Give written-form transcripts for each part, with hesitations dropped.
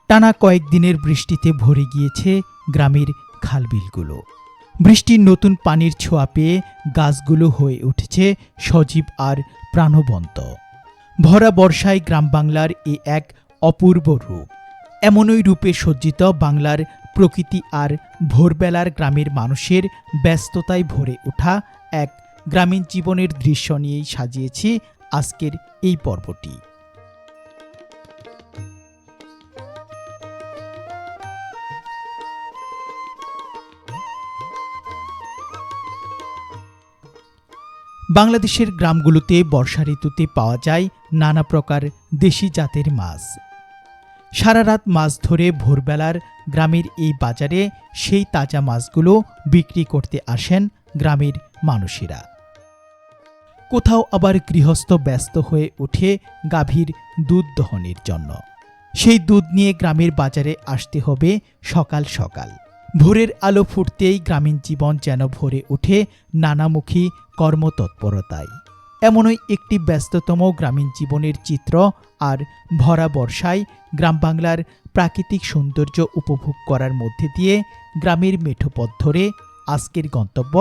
টানা কয়েকদিনের বৃষ্টিতে ভরে গিয়েছে গ্রামের খালবিলগুলো। বৃষ্টির নতুন পানির ছোঁয়া পেয়ে গাছগুলো হয়ে উঠেছে সজীব আর প্রাণবন্ত। ভরা বর্ষায় গ্রাম বাংলার এ এক অপূর্ব রূপ। এমনই রূপে সজ্জিত বাংলার প্রকৃতি আর ভোরবেলার গ্রামের মানুষের ব্যস্ততায় ভরে ওঠা এক গ্রামীণ জীবনের দৃশ্য নিয়েই সাজিয়েছি আজকের এই পর্বটি। বাংলাদেশের গ্রামগুলোতে বর্ষা ঋতুতে পাওয়া যায় নানা প্রকার দেশি জাতের মাছ। সারা রাত মাছ ধরে ভোরবেলার গ্রামের এই বাজারে সেই তাজা মাছগুলো বিক্রি করতে আসেন গ্রামের মানুষেরা। কোথাও আবার গৃহস্থ ব্যস্ত হয়ে ওঠে গাভীর দুধ দহনের জন্য। সেই দুধ নিয়ে গ্রামের বাজারে আসতে হবে সকাল সকাল। ভোরের আলো ফুটতেই গ্রামীণ জীবন যেন ভরে ওঠে নানামুখী কর্মতৎপরতায়। এমনই একটি ব্যস্ততম গ্রামীণ জীবনের চিত্র। আর ভরা বর্ষায় গ্রাম বাংলার প্রাকৃতিক সৌন্দর্য উপভোগ করার মধ্যে দিয়ে গ্রামের মেঠো পথ ধরে আজকের গন্তব্য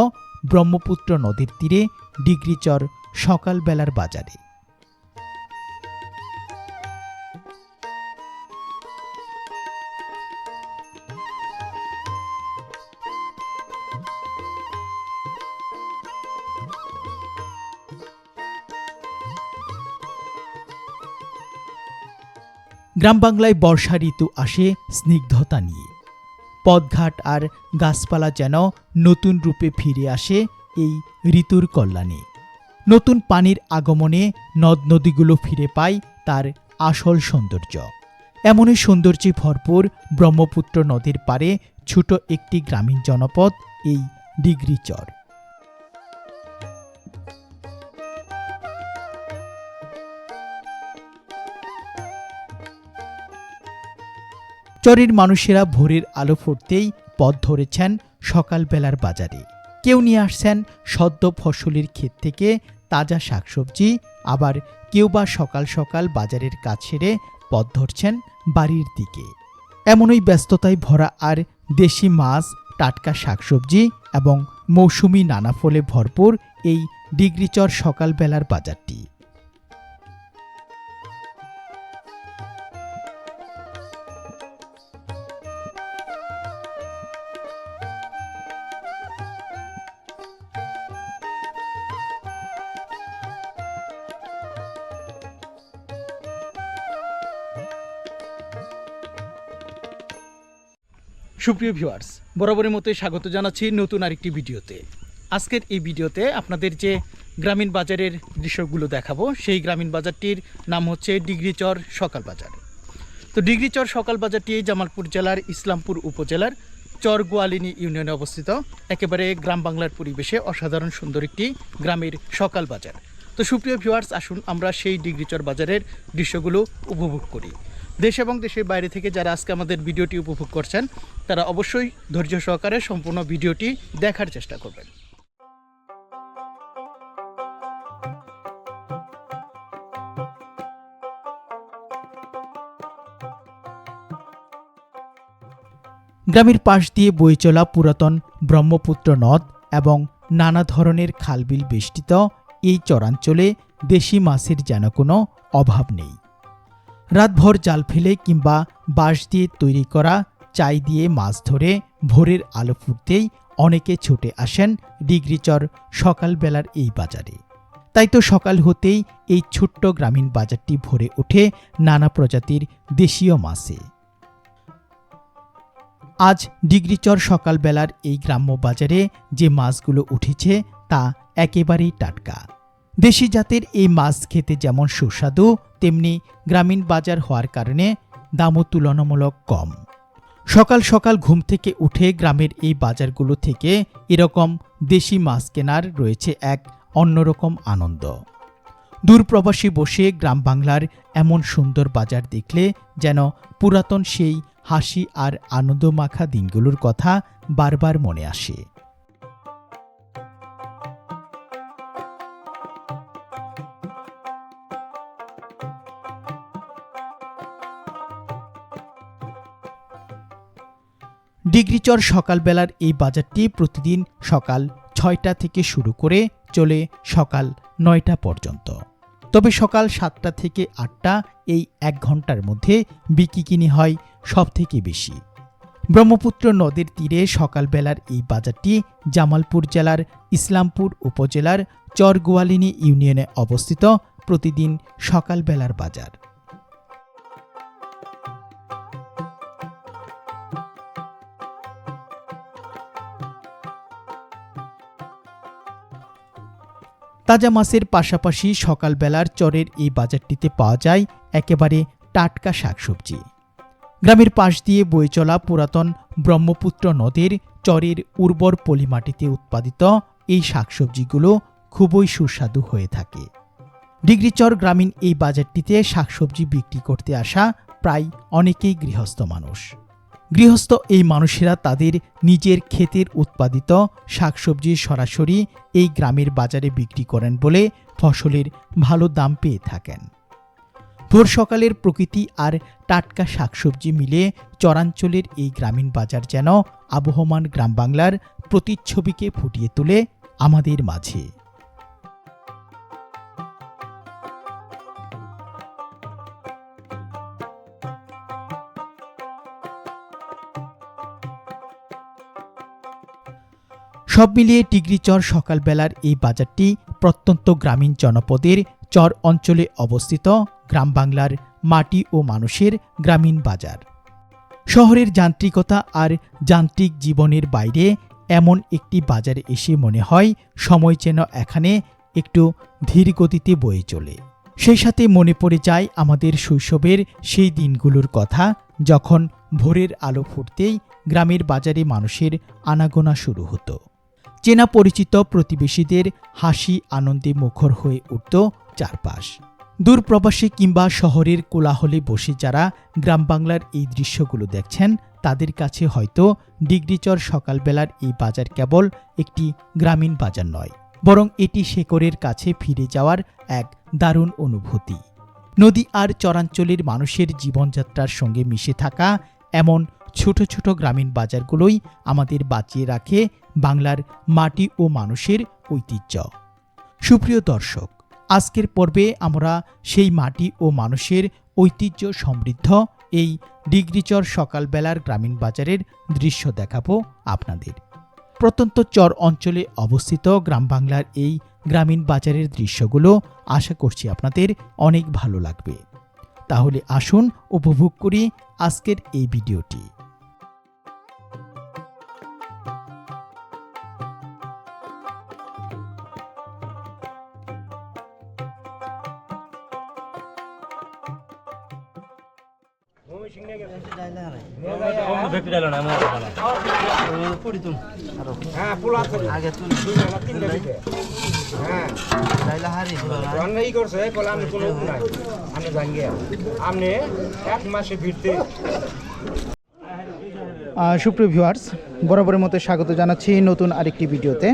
ব্রহ্মপুত্র নদীর তীরে ডিগ্রিচর সকালবেলার বাজারে। গ্রাম বাংলায় বর্ষা ঋতু আসে স্নিগ্ধতা নিয়ে। পথঘাট আর গাছপালা যেন নতুন রূপে ফিরে আসে এই ঋতুর কল্যাণে। নতুন পানির আগমনে নদ নদীগুলো ফিরে পায় তার আসল সৌন্দর্য। এমনই সৌন্দর্যে ভরপুর ব্রহ্মপুত্র নদীর পাড়ে ছোট একটি গ্রামীণ জনপদ এই ডিগ্রিচর। চরের মানুষেরা ভোরের আলো ফুটতেই পথ ধরেছেন সকালবেলার বাজারে। কেউ নিয়ে আসছেন সদ্য ফসলের ক্ষেত থেকে তাজা শাকসবজি, আবার কেউ বা সকাল সকাল বাজারের কাজ সেরে পথ ধরছেন বাড়ির দিকে। এমনই ব্যস্ততায় ভরা আর দেশি মাছ, টাটকা শাকসবজি এবং মৌসুমি নানা ফলে ভরপুর এই ডিগ্রিচর সকালবেলার বাজারটি। সুপ্রিয় ভিউয়ার্স, বরাবরের মতোই স্বাগত জানাচ্ছি নতুন আরেকটি ভিডিওতে। আজকের এই ভিডিওতে আপনাদের যে গ্রামীণ বাজারের দৃশ্যগুলো দেখাবো, সেই গ্রামীণ বাজারটির নাম হচ্ছে ডিগ্রিচর সকাল বাজার। তো ডিগ্রিচর সকাল বাজারটি জামালপুর জেলার ইসলামপুর উপজেলার চর গোয়ালিনী ইউনিয়নে অবস্থিত। একেবারে গ্রাম বাংলার পরিবেশে অসাধারণ সুন্দর একটি গ্রামের সকাল বাজার। তো সুপ্রিয় ভিউয়ার্স, আসুন আমরা সেই ডিগ্রিচর বাজারের দৃশ্যগুলো উপভোগ করি। দেশ এবং দেশের বাইরে থেকে যারা আজকে আমাদের ভিডিওটি উপভোগ করছেন, তারা অবশ্যই ধৈর্য সহকারে সম্পূর্ণ ভিডিওটি দেখার চেষ্টা করবেন। গ্রামের পাশ দিয়ে বয়ে চলা পুরাতন ব্রহ্মপুত্র নদ এবং নানা ধরনের খালবিল বেষ্টিত এই চরাঞ্চলে দেশি মাছের যেন কোনো অভাব নেই। রাতভর জাল ফেলে কিংবা বাঁশ দিয়ে তৈরি করা চাই দিয়ে মাছ ধরে ভোরের আলো ফুটতেই অনেকে ছুটে আসেন ডিগ্রিচর সকালবেলার এই বাজারে। তাই তো সকাল হতেই এই ছোট্ট গ্রামীণ বাজারটি ভরে ওঠে নানা প্রজাতির দেশীয় মাছে। আজ ডিগ্রিচর সকালবেলার এই গ্রাম্য বাজারে যে মাছগুলো উঠেছে তা একেবারেই টাটকা। দেশি জাতের এই মাছ খেতে যেমন সুস্বাদু, তেমনি গ্রামীণ বাজার হওয়ার কারণে দামও তুলনামূলক কম। সকাল সকাল ঘুম থেকে উঠে গ্রামের এই বাজারগুলো থেকে এরকম দেশি মাছ কেনার রয়েছে এক অন্যরকম আনন্দ। দূরপ্রবাসী বসে গ্রাম বাংলার এমন সুন্দর বাজার দেখলে যেন পুরাতন সেই হাসি আর আনন্দমাখা দিনগুলোর কথা বারবার মনে আসে। ডিগ্রিচর সকালবেলার এই বাজারটি প্রতিদিন সকাল 6টা থেকে শুরু করে চলে সকাল 9টা পর্যন্ত। তবে সকাল 7টা থেকে 8টা এই 1 ঘন্টার মধ্যে বিক্রি হয় সবথেকে বেশি। ব্রহ্মপুত্র নদীর তীরে সকালবেলার এই বাজারটি জামালপুর জেলার ইসলামপুর উপজেলার চরগোয়ালিনী ইউনিয়নে অবস্থিত প্রতিদিন সকালবেলার বাজার। তাজা মাছের পাশাপাশি সকালবেলার চরের এই বাজারটিতে পাওয়া যায় একেবারে টাটকা শাকসবজি। গ্রামের পাশ দিয়ে বয়ে চলা পুরাতন ব্রহ্মপুত্র নদীর চরের উর্বর পলিমাটিতে উৎপাদিত এই শাকসবজিগুলো খুবই সুস্বাদু হয়ে থাকে। ডিগ্রিচর গ্রামীণ এই বাজারটিতে শাকসবজি বিক্রি করতে আসা প্রায় অনেকেই গৃহস্থ মানুষ। গৃহস্থ এই মানুষেরা তাদের নিজের ক্ষেতের উৎপাদিত শাকসবজি সরাসরি এই গ্রামের বাজারে বিক্রি করেন বলে ফসলের ভালো দাম পেয়ে থাকেন। ভোর সকালের প্রকৃতি আর টাটকা শাকসবজি মিলে চরাঞ্চলের এই গ্রামীণ বাজার যেন আবহমান গ্রাম বাংলার প্রতিচ্ছবিকে ফুটিয়ে তোলে আমাদের মাঝে। সব মিলিয়ে ডিগ্রিচর সকালবেলার এই বাজারটি প্রত্যন্ত গ্রামীণ জনপদের চর অঞ্চলে অবস্থিত গ্রাম বাংলার মাটি ও মানুষের গ্রামীণ বাজার। শহরের যান্ত্রিকতা আর যান্ত্রিক জীবনের বাইরে এমন একটি বাজারে এসে মনে হয় সময় যেন এখানে একটু ধীর গতিতে বয়ে চলে। সেই সাথে মনে পড়ে যায় আমাদের শৈশবের সেই দিনগুলোর কথা, যখন ভোরের আলো ফুটতেই গ্রামের বাজারে মানুষের আনাগোনা শুরু হতো। চেনা পরিচিত প্রতিবেশীদের হাসি আনন্দে মুখর হয়ে উঠত চারপাশ। দূরপ্রবাসী কিংবা শহরের কোলাহলে বসে যারা গ্রাম বাংলার এই দৃশ্যগুলো দেখছেন, তাদের কাছে হয়তো ডিগ্রিচর সকালবেলার এই বাজার কেবল একটি গ্রামীণ বাজার নয়, বরং এটি শেকড়ের কাছে ফিরে যাওয়ার এক দারুণ অনুভূতি। নদী আর চরাঞ্চলের মানুষের জীবনযাত্রার সঙ্গে মিশে থাকা এমন ছোট ছোট গ্রামীণ বাজারগুলোই আমাদের বাঁচিয়ে রাখে বাংলার মাটি ও মানুষের ঐতিহ্য। সুপ্রিয় দর্শক, আজকের পর্বে আমরা সেই মাটি ও মানুষের ঐতিহ্য সমৃদ্ধ এই ডিগ্রিচর সকালবেলার গ্রামীণ বাজারের দৃশ্য দেখাবো আপনাদের। প্রত্যন্ত চর অঞ্চলে অবস্থিত গ্রাম বাংলার এই গ্রামীণ বাজারের দৃশ্যগুলো আশা করছি আপনাদের অনেক ভালো লাগবে। তাহলে আসুন উপভোগ করি আজকের এই ভিডিওটি। সুপ্রিয় ভিউয়ার্স, বরাবরের মতো স্বাগত জানাচ্ছি নতুন আরেকটি ভিডিওতে।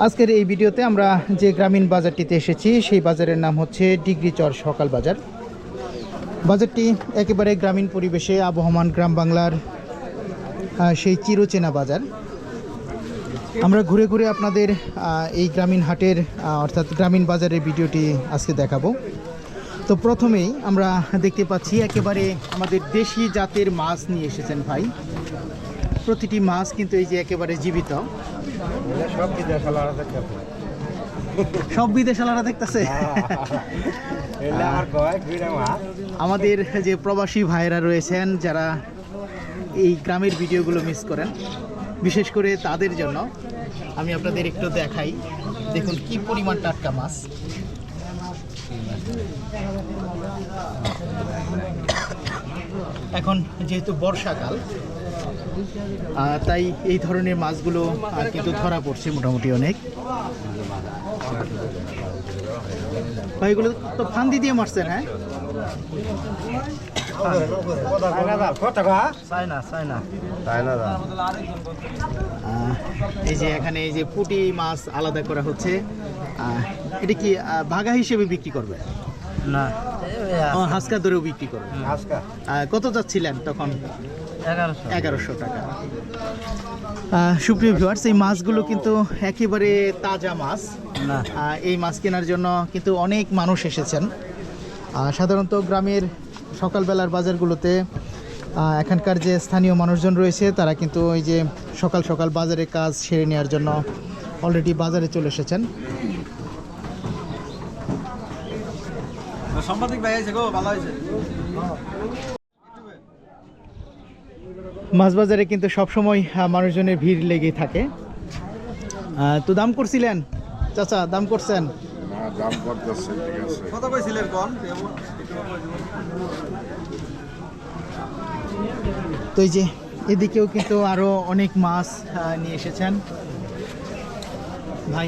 আজকের এই ভিডিওতে আমরা যে গ্রামীণ বাজারটিতে এসেছি সেই বাজারের নাম হচ্ছে ডিগ্রিচর সকাল বাজার। বাজারটি একেবারে গ্রামীণ পরিবেশে আবহমান গ্রাম বাংলার সেই চিরচেনা বাজার। আমরা ঘুরে ঘুরে আপনাদের এই গ্রামীণ হাটের অর্থাৎ গ্রামীণ বাজারের ভিডিওটি আজকে দেখাবো। তো প্রথমেই আমরা দেখতে পাচ্ছি একেবারে আমাদের দেশি জাতের মাছ নিয়ে এসেছেন ভাই। প্রতিটি মাছ কিন্তু এই যে একেবারে জীবিত। সব বিদেশালারা দেখতেছে। আমাদের যে প্রবাসী ভাইয়েরা রয়েছেন যারা এই গ্রামের ভিডিওগুলো মিস করেন, বিশেষ করে তাদের জন্য আমি আপনাদের একটু দেখাই। দেখুন কি পরিমাণ টাটকা মাছ। এখন যেহেতু বর্ষাকাল, তাই এই ধরনের মাছগুলো কিন্তু ধরা পড়ছে মোটামুটি অনেক। ভাইগুলো তো ফান্দি দিয়ে মারছেন? হ্যাঁ, এই যে এখানে এই যে পুঁটি মাছ আলাদা করা হচ্ছে। এটা কি ভাগা হিসেবে বিক্রি করবে? না, হাসকা ধরেও বিক্রি করবে। কত যাচ্ছিলেন তখন? 1100 টাকা। সুপ্রিয় ভিউয়ার্স, এই মাছগুলো কিন্তু একেবারে তাজা মাছ। এই মাছ কেনার জন্য কিন্তু অনেক মানুষ এসেছেন। সাধারণত গ্রামের সকালবেলার বাজারগুলোতে এখানকার যে স্থানীয় মানুষজন রয়েছে তারা কিন্তু ওই যে সকাল সকাল বাজারে কাজ সেরে নেওয়ার জন্য অলরেডি বাজারে চলে এসেছেন। সাংবাদিক ভাই আছে গো, ভালো হয়েছে। মাছ বাজারে কিন্তু সবসময় মানুষজনের ভিড় লেগেই থাকে। তো দাম করছিলেন চাচা? দাম করছেন? দাম করতেছে, ঠিক আছে। কত কইছিলেন কোন? তো এই যে এদিকেও কিন্তু আরো অনেক মাছ নিয়ে এসেছেন ভাই।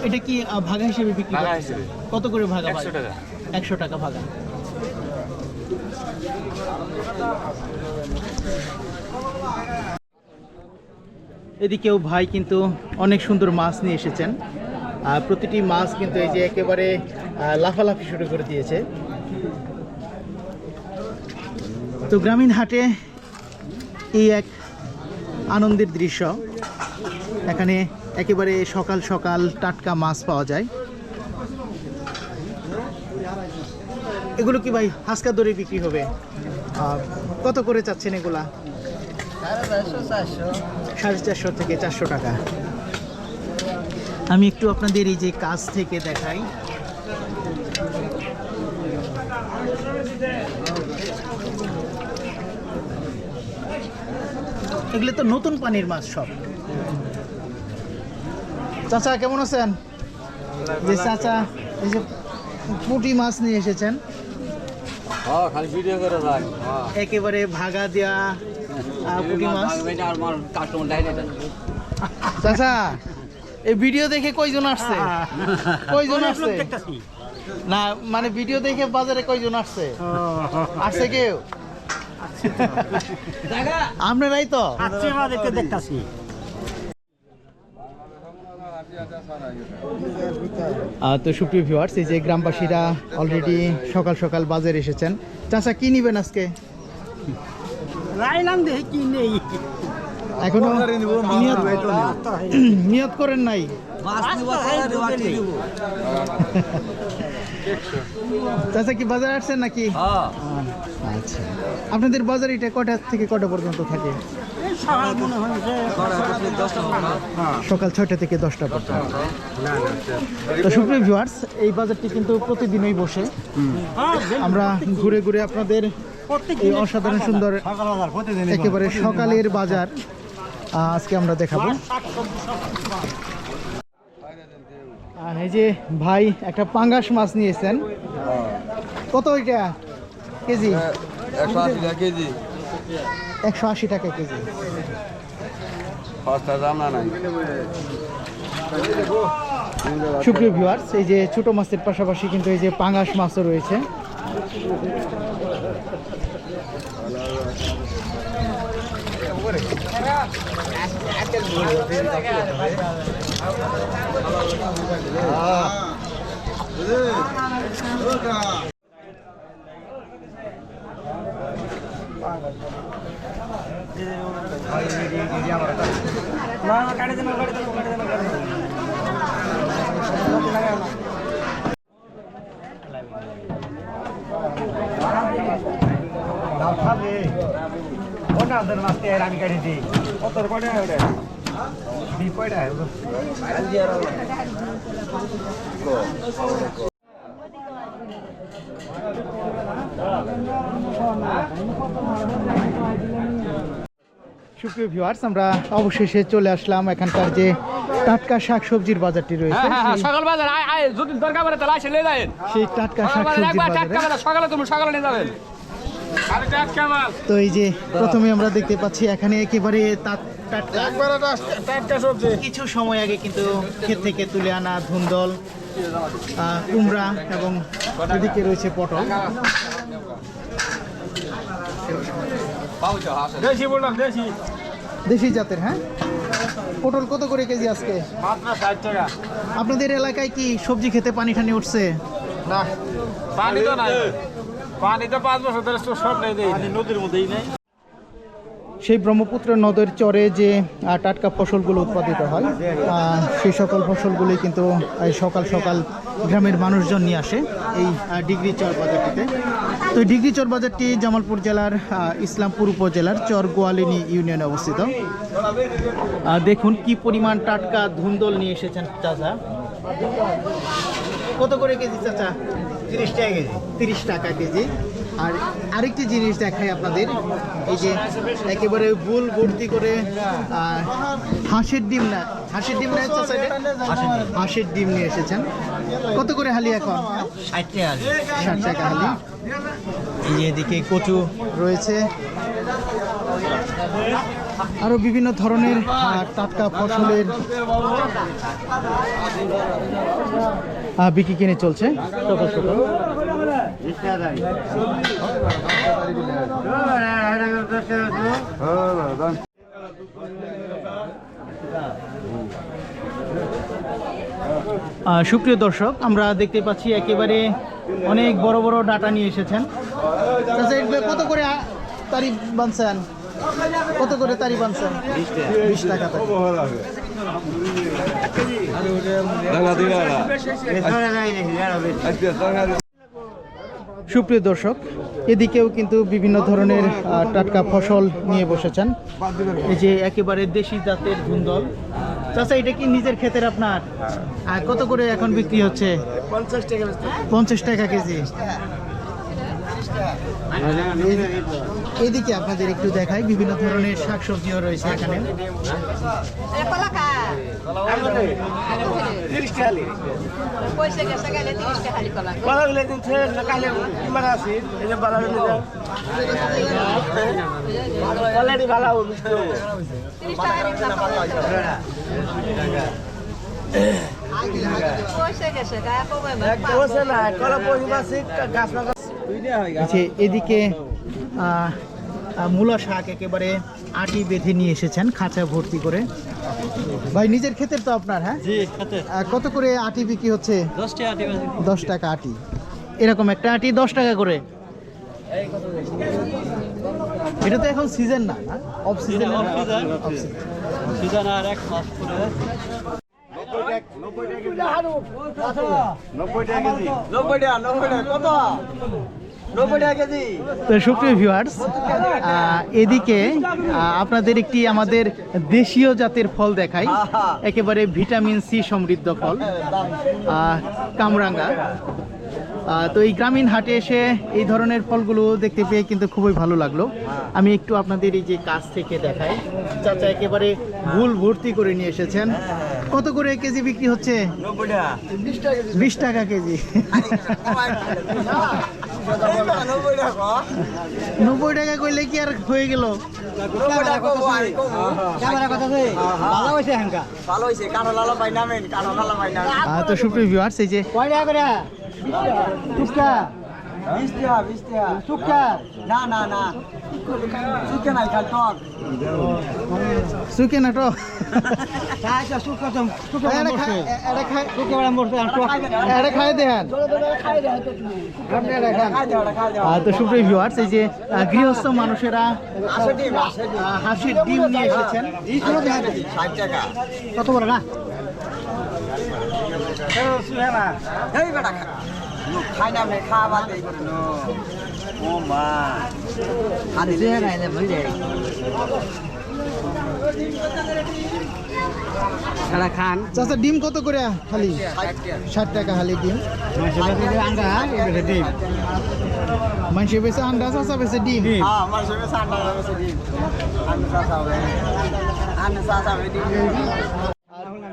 এটা কি ভাগা হিসেবে বিক্রি করছেন? কত করে ভাগা? 100 টাকা। 100 টাকা ভাগা। এদিকেও ভাই কিন্তু অনেক সুন্দর মাছ নিয়ে এসেছেন। প্রতিটি মাছ কিন্তু এই যে একেবারে লাফালাফি শুরু করে দিয়েছে। তো গ্রামীণ হাটে এই এক আনন্দের দৃশ্য। এখানে একেবারে সকাল সকাল টাটকা মাছ পাওয়া যায়। এগুলো কি ভাই হাসকা দরে বিক্রি হবে? কত করে চাচ্ছেন এগুলা? 450 থেকে 400 টাকা। আমি একটু আপনাদের এই যে কাছ থেকে দেখাই। এগুলো তো নতুন পানির মাছ সব। চাচা কেমন আছেন? যে চাচা এই যে পুঁটি মাছ নিয়ে এসেছেন, খালি ভিডিও করে রাখ। একেবারে ভাগা দেওয়া পুঁটি মাছ। চাচা এই ভিডিও দেখে কয়জন আসছে? কয়জন আসছে? না মানে ভিডিও দেখে বাজারে কয়জন আসছে? আসছে কেউ? আপনারাই তো দেখতেছি। তো সুপ্রিয় ভিউয়ার্স, এই যে গ্রামবাসীরা অলরেডি সকাল সকাল বাজারে এসেছেন। চাচা কি নিবেন আজকে? রাইলাম দেখি কি নেই, এখনো নিয়ত করেন নাই? চাচা কি বাজারে আসছেন নাকি? আচ্ছা, আপনাদের বাজার এটা কটা থেকে কটা পর্যন্ত থাকে? সকাল 6টা থেকে 10টা পর্যন্ত। তো সুপ্রিয় ভিউয়ার্স, এই বাজারটি কিন্তু প্রতিদিনই বসে। আমরা ঘুরে ঘুরে আপনাদের এই অসাধারণ সুন্দর একেবারে সকালের বাজার আজকে আমরা দেখাবো। আর এই যে ভাই একটা পাঙ্গাস মাছ নিয়েছেন, কত এটা কেজি? 180 টাকা কেজি। 180 টাকা কেজি। সস্তা দাম না নাই। সুপ্রিয় ভিউয়ার্স, এই যে ছোট মাছের পাশাপাশি কিন্তু এই যে পাঙ্গাস মাছও রয়েছে। আমি কাটি দিই। কত কয়টা ওটা? 20 কয়টা? সুপ্রিয় ভিউয়ার্স, আমরা অবশেষে চলে আসলাম এখানকার যে টাটকা শাকসবজির বাজারটি রয়েছে। সকাল বাজার যদি দরকার পড়ে তাহলে আসে নিয়ে যাবেন। সেই টাটকা শাকসবজির বাজারে সকালে তুমি সকালে নিয়ে যাবেন। তো এই যে প্রথমে আমরা দেখতে পাচ্ছি এখানে একেবারে টাটকা সবজি। কিছু সময় আগে কিন্তু ক্ষেত থেকে তুলে আনা ধুন্দল, কুমড়া এবং এদিকে রয়েছে পটল। দেশি বললাম, দেশি দেশি জাতের। হ্যাঁ, পটল কত করে কেজি আজকে? মাত্র 60 টাকা। আপনাদের এলাকায় কি সবজি খেতে পানি ঠানি উঠছে? না, পানি তো নাই। পানি তো 5 বছর ধরে সব নেই, নদীর মধ্যেই নেই। সেই ব্রহ্মপুত্র নদের চরে যে টাটকা ফসলগুলো উৎপাদিত হয় সেই সকল ফসলগুলি কিন্তু সকাল সকাল গ্রামের মানুষজন নিয়ে আসে এই ডিগ্রি চর বাজারটিতে। তো এই ডিগ্রি চর বাজারটি জামালপুর জেলার ইসলামপুর উপজেলার চর গোয়ালিনী ইউনিয়নে অবস্থিত। দেখুন কি পরিমাণ টাটকা ধুন্দল নিয়ে এসেছেন চাচা। কত করে কেজি চাচা? 30 টাকা কেজি। 30 টাকা কেজি। আর আরেকটি জিনিস দেখাই আপনাদের, এই যে একেবারে বুল ভর্তি করে হাঁসের ডিম না হাঁসের ডিম হাঁসের ডিম নিয়ে এসেছেন। কত করে হালি এখন? 60 টাকা। 60 টাকা হালি। এই যে এদিকে কচু রয়েছে, আরো বিভিন্ন ধরনের টাটকা ফসলের বিক্রি কিনে চলছে সকাল সকাল। সুপ্রিয় দর্শক, আমরা দেখতে পাচ্ছি একেবারে অনেক বড় বড় ডাটা নিয়ে এসেছেন। আচ্ছা, এগুলো কত করে তারি বানছেন? কত করে তারি বানছেন? 20 টাকা। সুপ্রিয় দর্শক, এদিকেও কিন্তু বিভিন্ন ধরনের টাটকা ফসল নিয়ে বসেছেন। এই যে একেবারে দেশি জাতের ধুন্দল। চাচা, এটা কি নিজের ক্ষেতের আপনার? আর কত করে এখন বিক্রি হচ্ছে? 50 টাকা কেজি। এদিকে আপনাদের একটু দেখাই, বিভিন্ন ধরনের শাকসবজিও রয়েছে এখানে। এদিকে মূলা শাক একেবারে আটি বেঁধে নিয়ে এসেছেন খাঁচা ভর্তি করে। ভাই, নিজের ক্ষেতের তো আপনার? হ্যাঁ, কত করে আটি বিক্রি হচ্ছে? 10 টাকা আটি। এরকম একটা আটি 10 টাকা করে। এটা তো এখন সিজন না, অফ সিজন। আর এক মাস পরে 90 টাকা কেজি। তো সুপ্রিয় ভিউয়ার্স, এদিকে আপনাদের একটি আমাদের দেশীয় জাতের ফল দেখাই, একেবারে ভিটামিন সি সমৃদ্ধ ফল, কামরাঙ্গা। তো এই গ্রামীণ হাটে এসে এই ধরনের ফলগুলো দেখতে পেয়ে কিন্তু খুবই ভালো লাগলো। আমি একটু আপনাদের এই যে কাছ থেকে দেখাই। চাচা একেবারে ভুল ভর্তি করে নিয়ে এসেছেন। কত করে কেজি বিক্রি হচ্ছে? 20 টাকা কেজি। 90 টাকা কইলে কি আর হয়ে গেল? তো সুপ্রিয় ভিউয়ার্স, এই যে সুকে না তো খাই দেন। তো সুপ্রিয় ভিউয়ার্স, এই যে গৃহস্থ মানুষেরা হাঁসের ডিম নিয়ে এসেছেন। কত বড় না? খান। চাচা, ডিম কত করে খালি? 60 টাকা হালি ডিম। মানুষের বেশি আন্ডা, চাচা বেশি ডিম।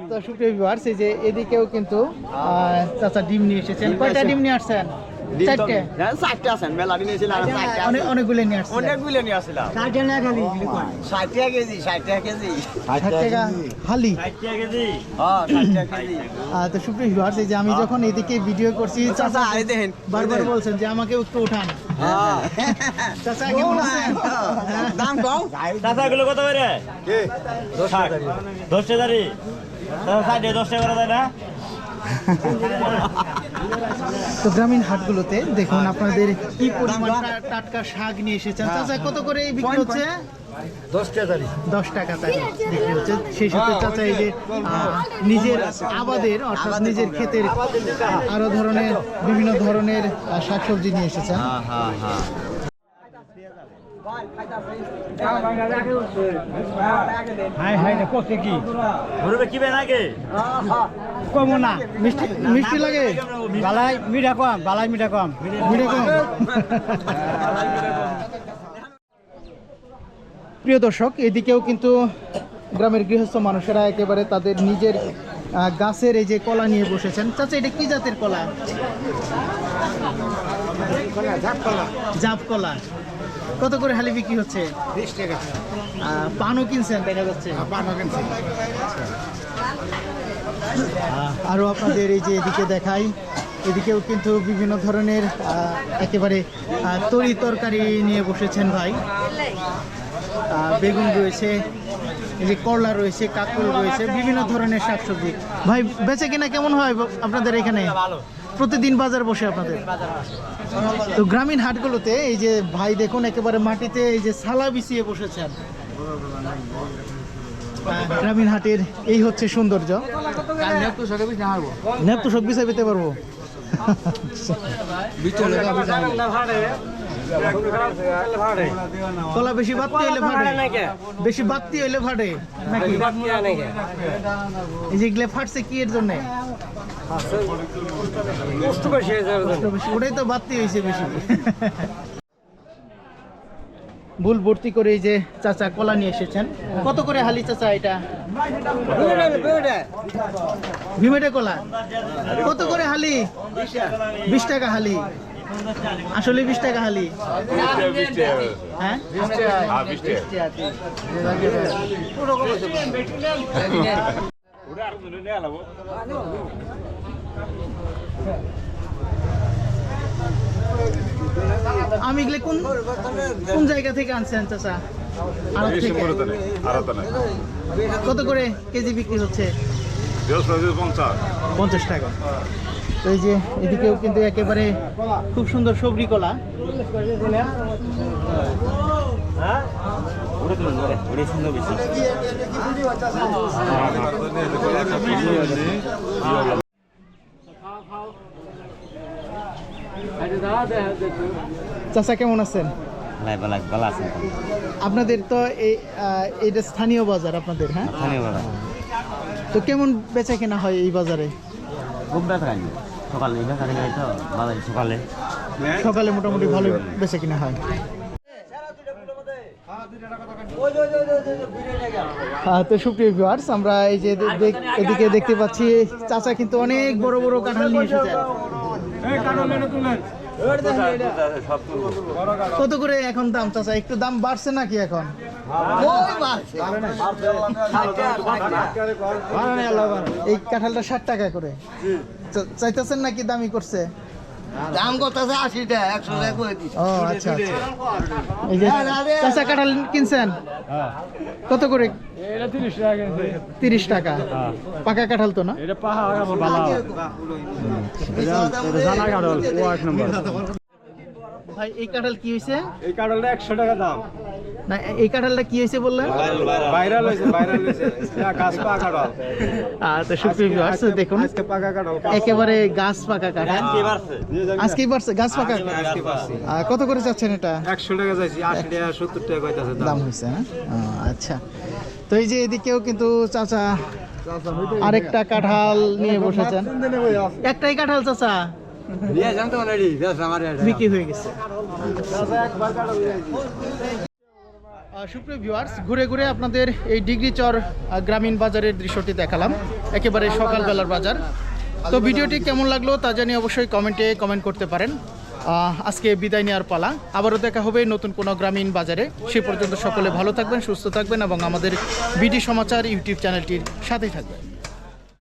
তো সুপ্রিয় ভিউয়ার্স, এই যে এদিকেও কিন্তু চাচা ডিম নিয়ে এসেছেন। কয়টা ডিম নিয়ে আসছেন? 4টে। 4টে আছেন, মেলা দিন এসেছিল। অনেকগুলো নিয়ে আসছেন। অনেকগুলো নিয়ে আসছিলাম। 60 টাকা খালি। 60 টাকা কেজি। 60 টাকা কেজি। 60 টাকা হালি। 60 টাকা কেজি। হ্যাঁ, 60 টাকা কেজি। তো সুপ্রিয় ভিউয়ার্স, এই যে আমি যখন এদিকে ভিডিও করছি, চাচা আরে দেখেন বারবার বলছেন যে আমাকে একটু উঠান। হ্যাঁ, চাচা কেমন আছেন? দাম কম। চাচা এগুলো কত করে? কি? 10 টাকারি। চাচা 10 টাকা করে দেয় না? তো গ্রামীণ হাটগুলোতে দেখুন আপনাদের কি পরিমাণ টাটকা শাক নিয়ে এসেছেন। চাচা, কত করে বিক্রি হচ্ছে? 10 টাকা তাই বিক্রি হচ্ছে। সেই সাথে চাচা এই যে নিজের আবাদের অর্থাৎ নিজের ক্ষেতের আরো ধরনের বিভিন্ন ধরনের শাকসবজি নিয়ে এসেছেন। ঘুরবে কি বেন আগে কমো না মিষ্টি মিষ্টি লাগে বালাই মিঠা কম, বালাই মিঠা কম। ভিডিও কম। প্রিয় দর্শক, এদিকেও কিন্তু গ্রামের গৃহস্থ মানুষেরা একেবারে তাদের নিজের গাছের এই যে কলা নিয়ে বসেছেন। চাচা এটা কি জাতের কলা? জাপ কলা। কত করে হালি বিক্রি হচ্ছে? 20 টাকা। পানও কিনছেন দেখা যাচ্ছে। পানও কিনছি। আরও আপনাদের এই যে এদিকে দেখাই, এদিকেও কিন্তু বিভিন্ন ধরনের একেবারে তরি তরকারি নিয়ে বসেছেন ভাই। বেগুন রয়েছে, এই যে করলা রয়েছে, কাঁকরোল রয়েছে, বিভিন্ন ধরনের শাকসবজি। ভাই বেচে কিনা কেমন হয় আপনাদের এখানে? প্রতিদিন বাজার বসে আপনাদের? তো গ্রামীণ হাটগুলোতে এই যে ভাই দেখুন একেবারে মাটিতে এই যে সালা বিছিয়ে বসেছেন। গ্রামীণ হাটের এই হচ্ছে সৌন্দর্য। নেপ তো সব বিছাই পেতে পারবো। কলা বেশি বাড়তি হইলে ফাটে, বেশি বাড়তি হইলে ফাটে নাকি? এই যে এগুলো ফাটছে কি এর জন্য? ওটাই তো বাড়তি হয়েছে বেশি। ভুল ভর্তি করে এই যে চাচা কলা নিয়ে এসেছেন। কত করে হালি চাচা এটা? ভিমেটে কলা কত করে হালি? 20 টাকা হালি। আসলে 20 টাকা হালি? হ্যাঁ, আমি এগুলো কোন কোন জায়গা থেকে আনছেন চাচা? আড়ত থেকে? কত করে কেজি বিক্রি হচ্ছে? 50 টাকা। তো এই যে এদিকেও কিন্তু একেবারে খুব সুন্দর সবরি কলা। চাচা কেমন আছেন? আপনাদের তো এইটা স্থানীয় বাজার আপনাদের? হ্যাঁ, তো কেমন বেচা কেনা হয় এই বাজারে? সকালে মোটামুটি ভালো বেচা কিনা হয়। তো সুপ্রিয় ভিউয়ার্স, আমরা এই যে এদিকে দেখতে পাচ্ছি চাচা কিন্তু অনেক বড় বড় কাঁঠাল নিয়ে এসেছেন। কত করে এখন দাম চাচা? একটু দাম বাড়ছে নাকি এখন? এই কাঁঠালটা 60 টাকা করে চাইতেছেন নাকি দামি করছে? দাম করতেছে 80 টাকা, 100 টাকা করে দিচ্ছি। ও আচ্ছা আচ্ছা। এই যে চাচা কাঁঠাল কিনছেন কত করে? 30 টাকা। পাকা কাঁঠাল তো না? ভাই এই কাঁঠাল কি হয়েছে? এই কাঁঠালটা 100 টাকা দাম। না, এই কাঁঠালটা কি হয়েছে বললেন? ভাইরাল হয়েছে, ভাইরাল হয়েছে। গাছ পাকা কাঁঠাল। তো সুপ্রিয় ভিউয়ার্স দেখুন আজকে পাকা কাঁঠাল, একেবারে গাছ পাকা কাঁঠাল। আজকেই বাড়ছে গাছ পাকা? কত করে চাচ্ছেন এটা? 100 টাকা চাইছি, 80 টাকা 70 টাকা কইতাছে দাম হয়েছে। আচ্ছা, তো এই যে এদিকেও কিন্তু চাচা আরেকটা কাঁঠাল নিয়ে বসেছেন। একটাই কাঁঠাল চাচা বিক্রি হয়ে গেছে। সুপ্রিয় ভিউয়ার্স, ঘুরে ঘুরে আপনাদের এই ডিগ্রিচর গ্রামীণ বাজারের দৃশ্যটি দেখালাম, একেবারে সকালবেলার বাজার। তো ভিডিওটি কেমন লাগলো তা জানিয়ে অবশ্যই কমেন্ট করতে পারেন। আজকে বিদায় নেওয়ার পালা, আবারও দেখা হবে নতুন কোনো গ্রামীণ বাজারে। সে পর্যন্ত সকলে ভালো থাকবেন, সুস্থ থাকবেন এবং আমাদের বিডি সমাচার ইউটিউব চ্যানেলটির সাথেই থাকবেন।